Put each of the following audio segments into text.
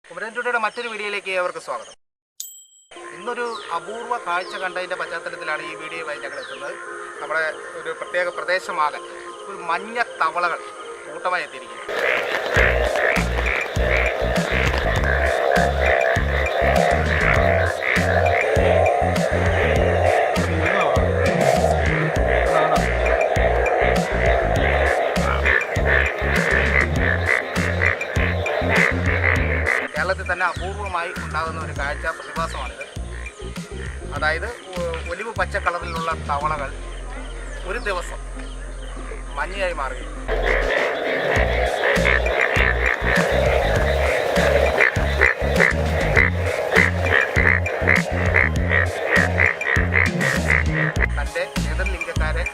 കുമരൻചുട്ടിയുടെ മറ്റൊരു വീഡിയോയിലേക്ക് ഏവർക്ക് സ്വാഗതം. ഇന്നൊരു അപൂർവ കാഴ്ച കണ്ടതിൻ്റെ പശ്ചാത്തലത്തിലാണ് ഈ വീഡിയോയുമായി ഞങ്ങൾ എത്തുന്നത്. നമ്മുടെ ഒരു പ്രത്യേക പ്രദേശമാകെ ഒരു മഞ്ഞ തവളകൾ കൂട്ടമായി എത്തിയിരിക്കുന്നു. കേരളത്തിൽ തന്നെ അപൂർവമായി ഉണ്ടാകുന്ന ഒരു കാഴ്ച പ്രതിഭാസമാണിത്. അതായത് ഒലിവ് പച്ച കളറിലുള്ള തവളകൾ ഒരു ദിവസം മഞ്ഞയായി മാറുകയും തൻ്റെ എതിർലിംഗക്കാരെ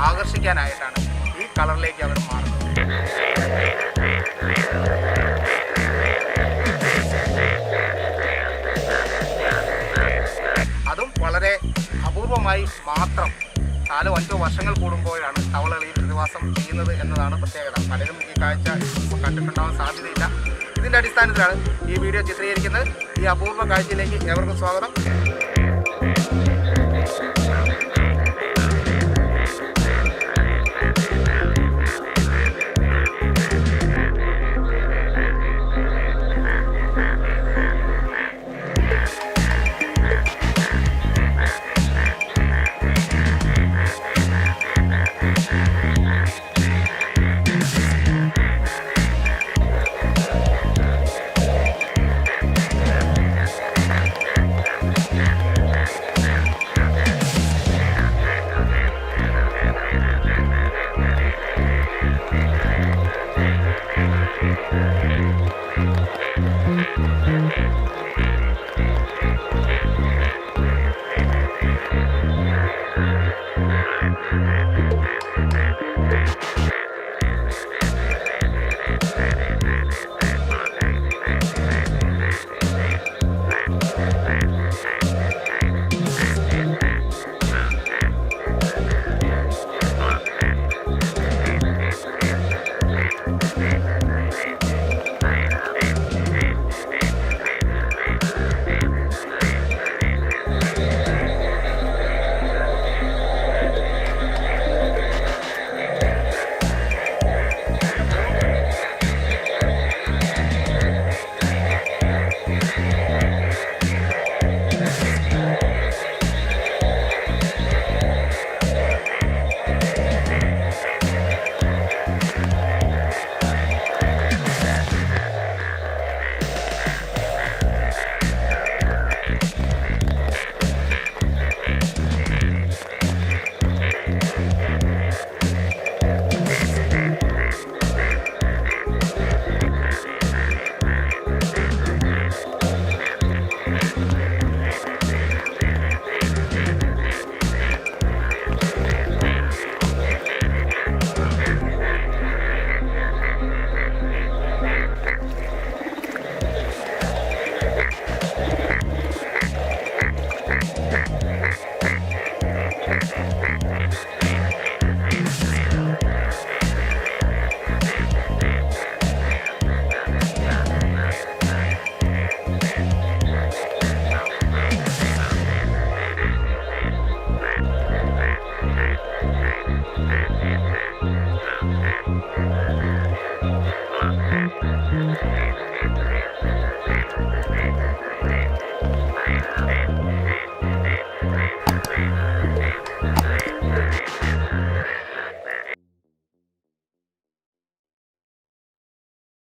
ആകർഷിക്കാനായിട്ടാണ് ഈ കളറിലേക്ക് അവർ മാറുന്നത്. അതും വളരെ അപൂർവമായി മാത്രം 4-5 വർഷങ്ങൾ കൂടുമ്പോഴാണ് തവളകൾ ഈ പ്രതിഭാസം ചെയ്യുന്നത് എന്നതാണ് പ്രത്യേകത. പലരും ഈ കാഴ്ച കണ്ടിട്ടുണ്ടാവാൻ സാധ്യതയില്ല. ഇതിൻ്റെ അടിസ്ഥാനത്തിലാണ് ഈ വീഡിയോ ചിത്രീകരിക്കുന്നത്. ഈ അപൂർവ കാഴ്ചയിലേക്ക് ഏവർക്കും സ്വാഗതം.